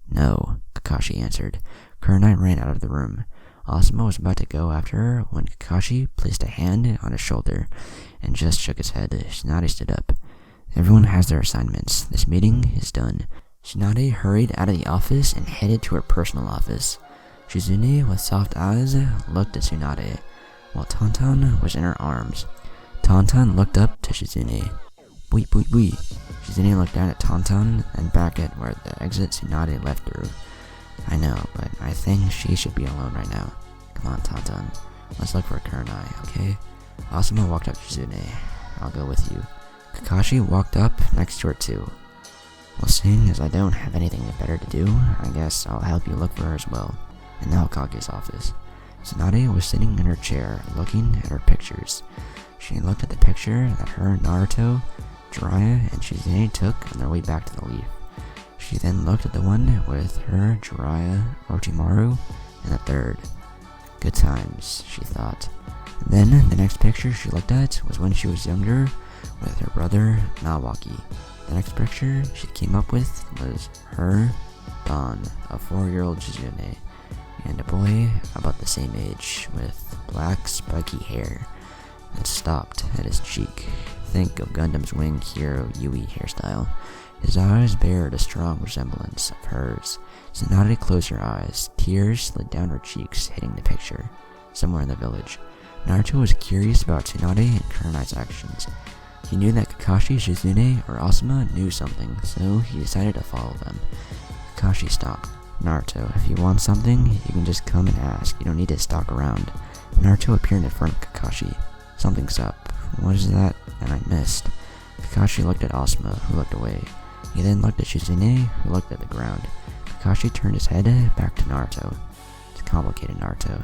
No, Kakashi answered. Kunai ran out of the room. Asuma was about to go after her when Kakashi placed a hand on his shoulder and just shook his head. Tsunade stood up. Everyone has their assignments. This meeting is done. Tsunade hurried out of the office and headed to her personal office. Shizune, with soft eyes, looked at Tsunade, while Tauntaun was in her arms. Tauntaun looked up to Shizune. Wait. Shizune looked down at Tauntaun and back at where the exit Tsunade left through. I know, but I think she should be alone right now. Come on, Tauntaun. Let's look for Kunai, okay? Asuma walked up to Shizune. I'll go with you. Kakashi walked up next to her too. Well, seeing as I don't have anything better to do, I guess I'll help you look for her as well. In the Hokage's office, Tsunade was sitting in her chair, looking at her pictures. She looked at the picture that her, Naruto, Jiraiya, and Shizune took on their way back to the leaf. She then looked at the one with her, Jiraiya, Orochimaru, and the third. Good times, she thought. Then, the next picture she looked at was when she was younger, with her brother, Nawaki. The next picture she came up with was her, Don, a 4-year-old Shizune, and a boy about the same age, with black spiky hair that stopped at his cheek. Think of Gundam's Wing hero Yui hairstyle. His eyes bared a strong resemblance of hers. Tsunade closed her eyes. Tears slid down her cheeks, hitting the picture. Somewhere in the village, Naruto was curious about Tsunade and Kurenai's actions. He knew that Kakashi, Shizune, or Asuma knew something, so he decided to follow them. Kakashi stopped. Naruto, if you want something, you can just come and ask. You don't need to stalk around. Naruto appeared in front of Kakashi. Something's up. What is that I missed? Kakashi looked at Asuma, who looked away. He then looked at Shizune, who looked at the ground. Kakashi turned his head back to Naruto. It's complicated, Naruto.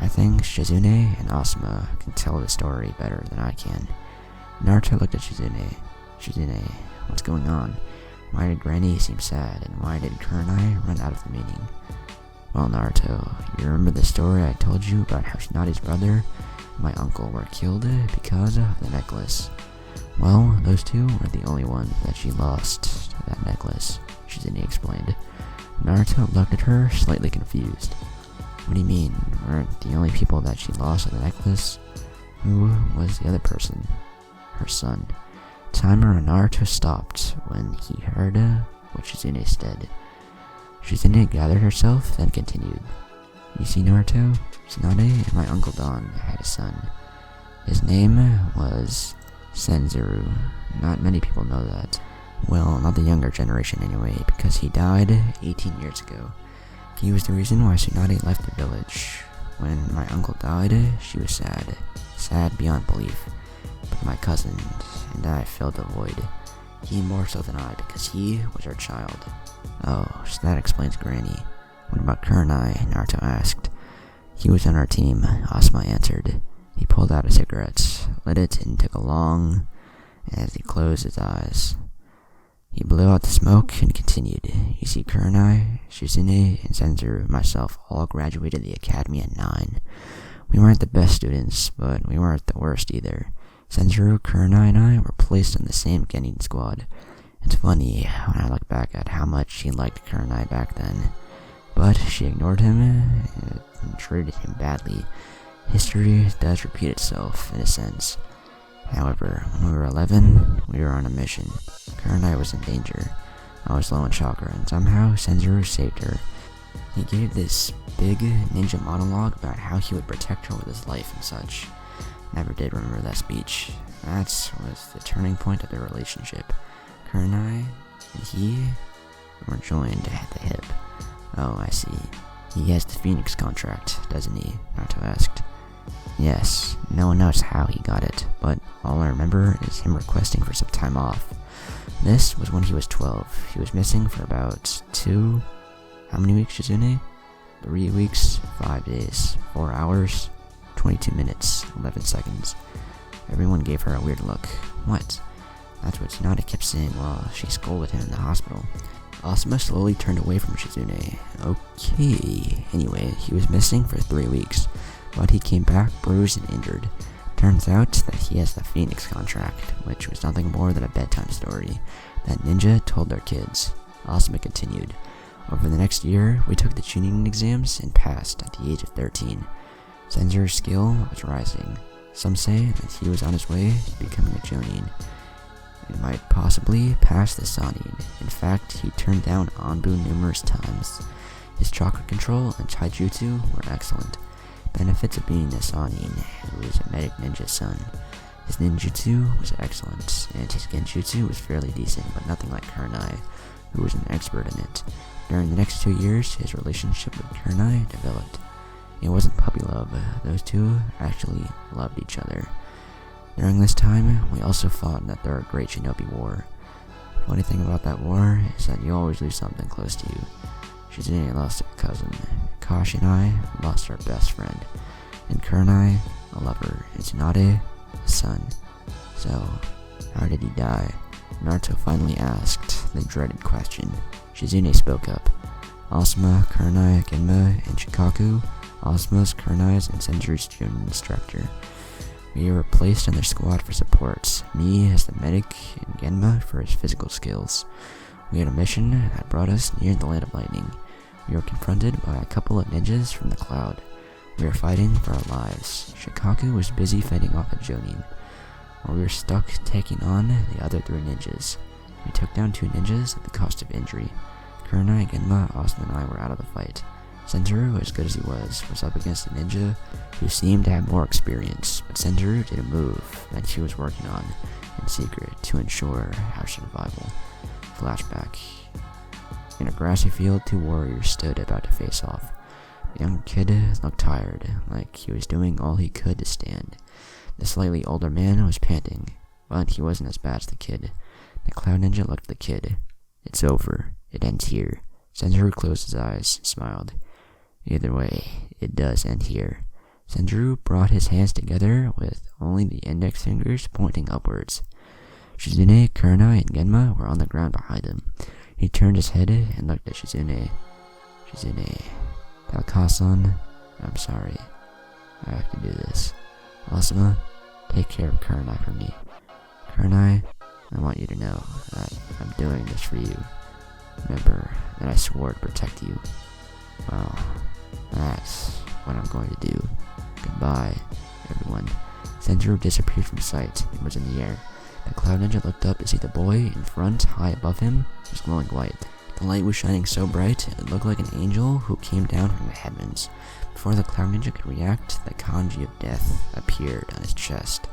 I think Shizune and Asuma can tell the story better than I can. Naruto looked at Shizune. Shizune, what's going on? Why did Granny seem sad, and why did Kurenai run out of the meeting? Well, Naruto, you remember the story I told you about how Tsunade's brother and my uncle were killed because of the necklace? Well, those two were the only ones that she lost that necklace, Shizune explained. Naruto looked at her, slightly confused. What do you mean? Weren't the only people that she lost the necklace? Who was the other person? Her son. Timer on Naruto stopped when he heard what Shizune said. Shizune gathered herself, then continued. You see, Naruto, Tsunade and my Uncle Don had a son. His name was Sendaru. Not many people know that. Well, not the younger generation anyway, because he died 18 years ago. He was the reason why Tsunade left the village. When my uncle died, she was sad. Sad beyond belief. But my cousin and I filled the void. He more so than I, because he was her child. Oh, so that explains Granny. What about Kurenai? Naruto asked. He was on our team, Asuma answered. He pulled out a cigarette, lit it, and took a long, as he closed his eyes. He blew out the smoke and continued. You see, Kurenai, Shizune, and Sendaru and myself all graduated the academy at 9. We weren't the best students, but we weren't the worst either. Sendaru, Kurenai, and I were placed on the same Genin squad. It's funny when I look back at how much she liked Kurenai back then. But she ignored him and treated him badly. History does repeat itself, in a sense. However, when we were 11, we were on a mission. Kurenai was in danger. I was low on chakra, and somehow Sendaru saved her. He gave this big ninja monologue about how he would protect her with his life and such. Never did remember that speech. That was the turning point of their relationship. Kurenai and he were joined at the hip. Oh, I see. He has the Phoenix contract, doesn't he? Naruto asked. Yes, no one knows how he got it, but all I remember is him requesting for some time off. This was when he was 12. He was missing for about how many weeks, Shizune? 3 weeks, 5 days, 4 hours, 22 minutes, 11 seconds. Everyone gave her a weird look. What? That's what Hinata kept saying while she scolded him in the hospital. Asuma slowly turned away from Shizune. Okay. Anyway, he was missing for 3 weeks, but he came back bruised and injured. Turns out that he has the Phoenix contract, which was nothing more than a bedtime story that ninja told their kids. Asuma continued. Over the next year, we took the Chunin exams and passed at the age of 13. Sendaru's skill was rising. Some say that he was on his way to becoming a Jonin, and might possibly pass the Sannin. In fact, he turned down Anbu numerous times. His chakra control and taijutsu were excellent. Benefits of being a Sannin, who is a medic ninja's son. His ninjutsu was excellent, and his genjutsu was fairly decent, but nothing like Kurenai, who was an expert in it. During the next 2 years, his relationship with Kurenai developed. It wasn't puppy love, those two actually loved each other. During this time, we also fought in the Third Great Shinobi War. Funny thing about that war is that you always lose something close to you. Shizune lost a cousin, Kakashi and I lost our best friend, and Kurenai, a lover, and Tsunade, a son. So, how did he die? Naruto finally asked the dreaded question. Shizune spoke up. Asuma, Kurenai, Genma, and Shikaku, Asuma's, Kurenai's, and Sendaru's junior instructor. We were placed on their squad for support, me as the medic and Genma for his physical skills. We had a mission that brought us near the land of lightning. We were confronted by a couple of ninjas from the cloud. We were fighting for our lives. Shikaku was busy fighting off a Jonin, while we were stuck taking on the other 3 ninjas. We took down 2 ninjas at the cost of injury. Kurenai, Genma, Asuma, and I were out of the fight. Sendaru, as good as he was up against a ninja who seemed to have more experience, but Sendaru did a move that she was working on in secret to ensure our survival. Flashback. In a grassy field, two warriors stood about to face off. The young kid looked tired, like he was doing all he could to stand. The slightly older man was panting, but he wasn't as bad as the kid. The cloud ninja looked at the kid. "It's over. It ends here." Sendaru closed his eyes, smiled. "Either way, it does end here." Sendaru brought his hands together with only the index fingers pointing upwards. Shizune, Kurenai, and Genma were on the ground behind him. He turned his head and looked at Shizune. "Shizune, Talakasan, I'm sorry. I have to do this. Asuma, take care of Kurenai for me. Kurenai, I want you to know that I'm doing this for you. Remember that I swore to protect you. Well, that's what I'm going to do. Goodbye, everyone." Sendaru disappeared from sight and was in the air. The cloud ninja looked up to see the boy in front, high above him, was glowing white. The light was shining so bright, it looked like an angel who came down from the heavens. Before the cloud ninja could react, the kanji of death appeared on his chest.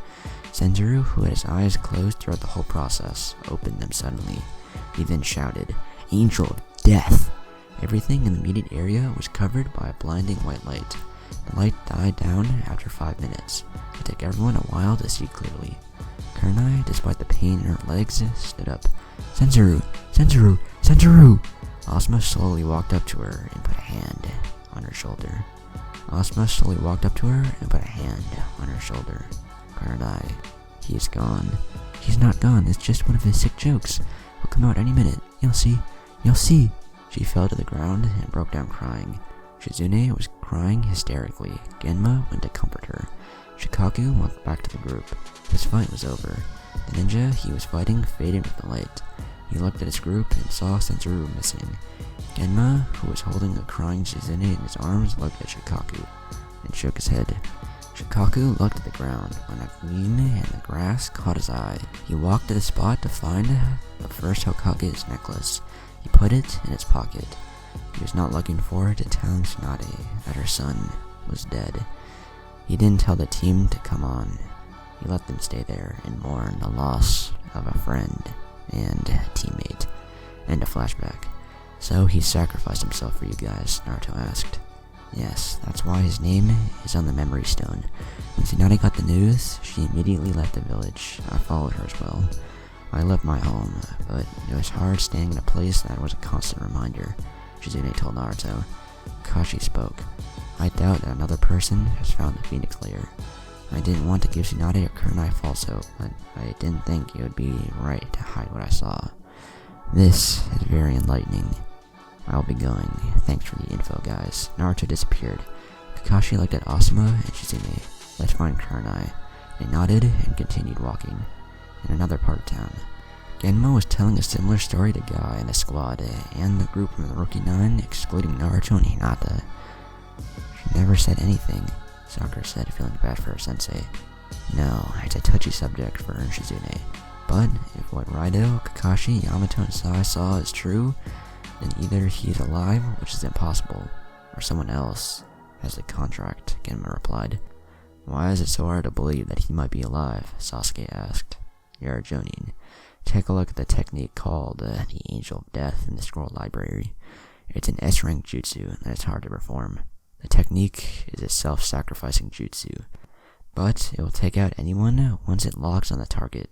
Sendaru, who had his eyes closed throughout the whole process, opened them suddenly. He then shouted, "Angel of Death!" Everything in the immediate area was covered by a blinding white light. The light died down after 5 minutes. It took everyone a while to see clearly. Kurenai, despite the pain in her legs, stood up. "Sendaru! Sendaru! Sendaru!" Asuma slowly walked up to her and put a hand on her shoulder. "Kurenai, he's gone." "He's not gone, it's just one of his sick jokes. He'll come out any minute. You'll see. You'll see." She fell to the ground and broke down crying. Shizune was crying hysterically. Genma went to comfort her. Shikaku walked back to the group. His fight was over. The ninja he was fighting faded with the light. He looked at his group and saw Sendaru missing. Genma, who was holding a crying Shizune in his arms, looked at Shikaku and shook his head. Shikaku looked at the ground when a gleam in the grass caught his eye. He walked to the spot to find the first Hokage's necklace. He put it in his pocket. He was not looking forward to telling Tsunade that her son was dead. He didn't tell the team to come on. He let them stay there and mourn the loss of a friend and a teammate. And a flashback. "So he sacrificed himself for you guys?" Naruto asked. "Yes, that's why his name is on the memory stone. When Tsunade got the news, she immediately left the village. I followed her as well. I left my home, but it was hard staying in a place that was a constant reminder," Shizune told Naruto. Kakashi spoke. "I doubt that another person has found the Phoenix Layer. I didn't want to give Tsunade or Kurenai false hope, but I didn't think it would be right to hide what I saw. This is very enlightening. I'll be going. Thanks for the info, guys." Naruto disappeared. Kakashi looked at Asuma and Shizune. "Let's find Kurenai." They nodded and continued walking. In another part of town, Genma was telling a similar story to Guy and his squad, and the group from the Rookie 9, excluding Naruto and Hinata. "She never said anything," Sakura said, feeling bad for her sensei. "No, it's a touchy subject for her and Shizune. But if what Raido, Kakashi, Yamato, and Sai saw is true, then either he's alive, which is impossible, or someone else has the contract," Genma replied. "Why is it so hard to believe that he might be alive?" Sasuke asked. "You're a Jonin. Take a look at the technique called the Angel of Death in the scroll library. It's an S-rank jutsu that is hard to perform. The technique is a self-sacrificing jutsu, but it will take out anyone once it locks on the target.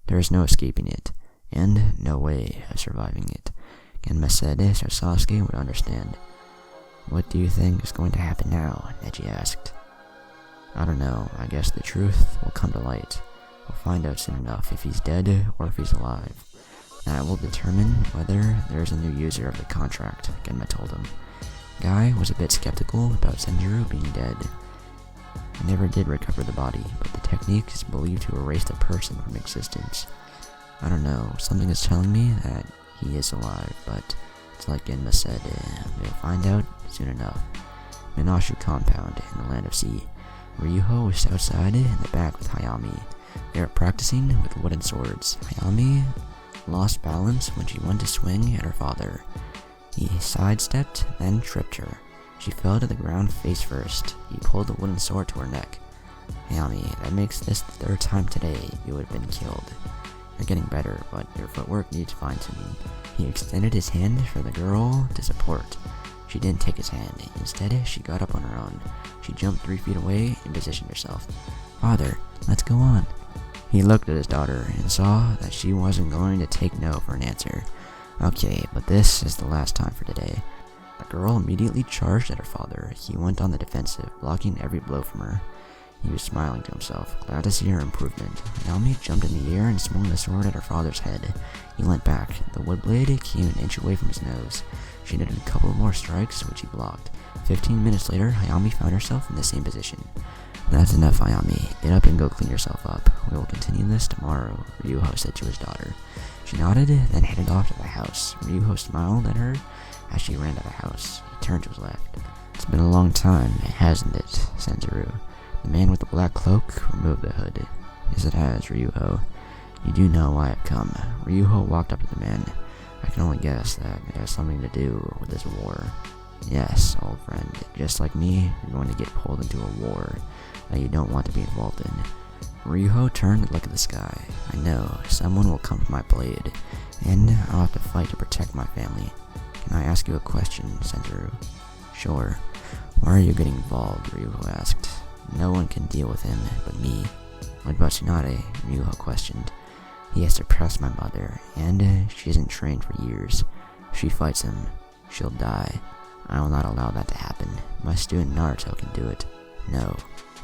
There is no escaping it, and no way of surviving it," Genma said, so Sasuke would understand. "What do you think is going to happen now?" Neji asked. "I don't know. I guess the truth will come to light. We'll find out soon enough if he's dead or if he's alive. That will determine whether there's a new user of the contract," Genma told him. Guy was a bit skeptical about Sendaru being dead. He never did recover the body, but the technique is believed to erase the person from existence. "I don't know, something is telling me that he is alive, but it's like Genma said, we'll find out soon enough." Minashu compound in the Land of Sea. Ryuho was outside in the back with Hayami. They were practicing with wooden swords. Hayami lost balance when she went to swing at her father. He sidestepped, then tripped her. She fell to the ground face first. He pulled the wooden sword to her neck. Hayami, that makes this the 3rd time today you would have been killed. You're getting better, but your footwork needs fine-tuning. He extended his hand for the girl to support. She didn't take his hand. Instead, she got up on her own. She jumped 3 feet away and positioned herself. Father, let's go on. He looked at his daughter and saw that she wasn't going to take no for an answer. Okay, but this is the last time for today. The girl immediately charged at her father. He went on the defensive, blocking every blow from her. He was smiling to himself, glad to see her improvement. Naomi jumped in the air and swung the sword at her father's head. He leant back. The wood blade came an inch away from his nose. She did a couple more strikes, which he blocked. 15 minutes later, Hayami found herself in the same position. That's enough, Hayami. Get up and go clean yourself up. We will continue this tomorrow, Ryuho said to his daughter. She nodded, then headed off to the house. Ryuho smiled at her as she ran to the house. He turned to his left. It's been a long time, hasn't it, Sendaru? The man with the black cloak removed the hood. Yes, it has, Ryuho. You do know why I've come. Ryuho walked up to the man. I can only guess that it has something to do with this war. Yes, old friend. Just like me, you're going to get pulled into a war that you don't want to be involved in. Ryuho turned to look at the sky. I know, someone will come for my blade, and I'll have to fight to protect my family. Can I ask you a question, Sendaru? Sure. Why are you getting involved? Ryuho asked. No one can deal with him but me. What about Tsunade? Ryuho questioned. He has suppressed my mother, and she isn't trained for years. If she fights him, she'll die. I will not allow that to happen. My student Naruto can do it. No,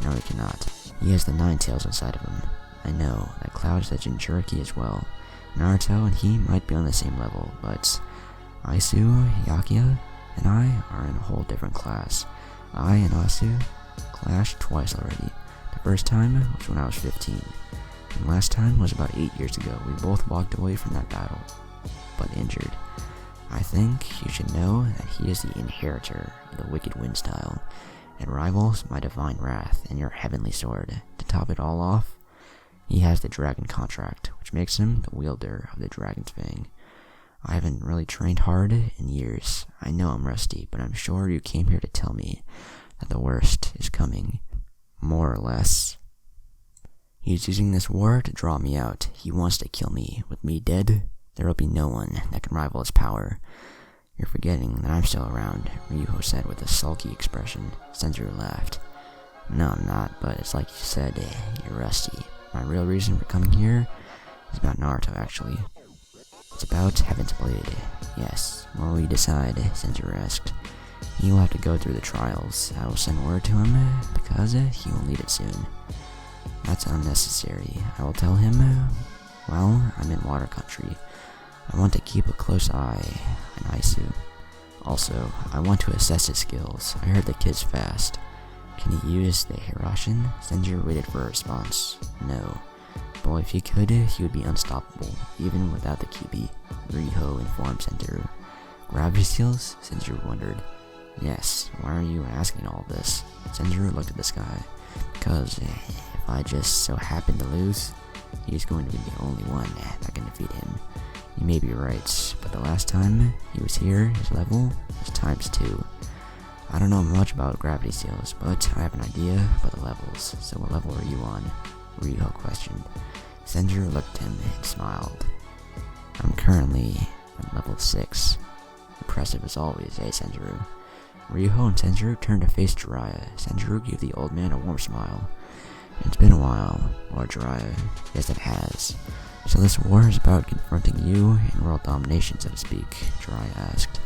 he cannot. He has the 9 tails inside of him. I know, that Cloud is a Jinchuriki as well. Naruto and he might be on the same level, but Aisu, Hyakuya, and I are in a whole different class. I and Aisu clashed twice already. The first time was when I was 15. And last time was about 8 years ago. We both walked away from that battle, but injured. I think you should know that he is the inheritor of the Wicked Wind style, and rivals my divine wrath and your heavenly sword. To top it all off, he has the dragon contract, which makes him the wielder of the dragon's fang. I haven't really trained hard in years. I know I'm rusty, but I'm sure you came here to tell me that the worst is coming. More or less. He's using this war to draw me out. He wants to kill me. With me dead, there will be no one that can rival his power. You're forgetting that I'm still around, Ryuho said with a sulky expression. Sendaru laughed. No, I'm not, but it's like you said, you're rusty. My real reason for coming here is about Naruto, actually. It's about Heaven's Blade. Yes, what will you decide? Sendaru asked. He will have to go through the trials. I will send word to him, because he will need it soon. That's unnecessary. I will tell him, well, I'm in water country. I want to keep a close eye on Aisu. Also, I want to assess his skills. I heard the kid's fast. Can he use the Hirashin? Sendaru waited for a response. No. But if he could, he would be unstoppable, even without the Kibi. Ryuho informed Sendaru. Gravity skills? Sendaru wondered. Yes, why are you asking all this? Sendaru looked at the sky. Because if I just so happen to lose, he's going to be the only one that can defeat him. You may be right, but the last time he was here, his level was ×2. I don't know much about gravity seals, but I have an idea about the levels. So what level are you on? Ryuho questioned. Sendaru looked at him and smiled. I'm currently at level 6. Impressive as always, Sendaru? Ryuho and Sendaru turned to face Jiraiya. Sendaru gave the old man a warm smile. It's been a while, Lord Jiraiya. Yes, it has. So this war is about confronting you and world domination, so to speak, Jiraiya asked.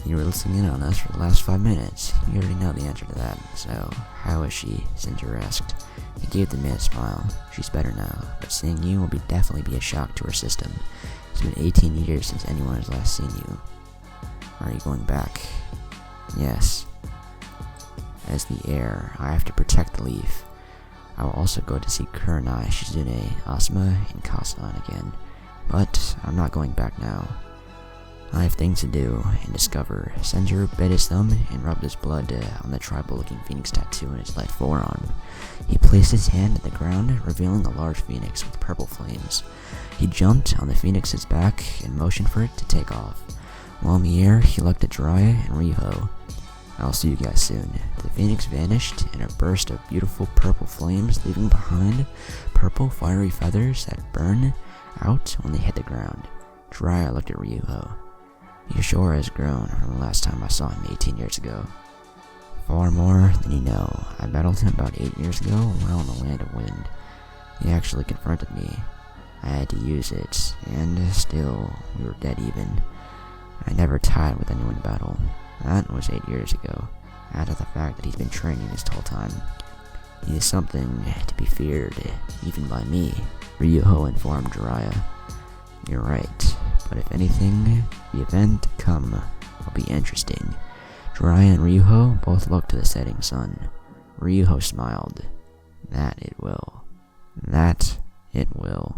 You were listening in on us for the last 5 minutes. You already know the answer to that. So, how is she? Sendaru asked. He gave the man a smile. She's better now, but seeing you will definitely be a shock to her system. It's been 18 years since anyone has last seen you. Are you going back? Yes. As the heir, I have to protect the leaf. I will also go to see Kurenai, Shizune, Asuma, and Kasan again. But I'm not going back now. I have things to do and discover. Sendaru bit his thumb and rubbed his blood on the tribal-looking phoenix tattoo in his left forearm. He placed his hand at the ground, revealing a large phoenix with purple flames. He jumped on the phoenix's back and motioned for it to take off. While in the air, he looked at Jiraiya and Ryuho. I'll see you guys soon. The phoenix vanished in a burst of beautiful purple flames, leaving behind purple fiery feathers that burn out when they hit the ground. Jiraiya looked at Ryuho. He sure has grown from the last time I saw him 18 years ago. Far more than you know. I battled him about 8 years ago while in the Land of Wind. He actually confronted me. I had to use it, and still, we were dead even. I never tied with anyone in battle. That was 8 years ago. Add to the fact that he's been training this whole time. He is something to be feared, even by me, Ryuho informed Jiraiya. You're right, but if anything, the event to come will be interesting. Jiraiya and Ryuho both looked to the setting sun. Ryuho smiled. That it will. That it will.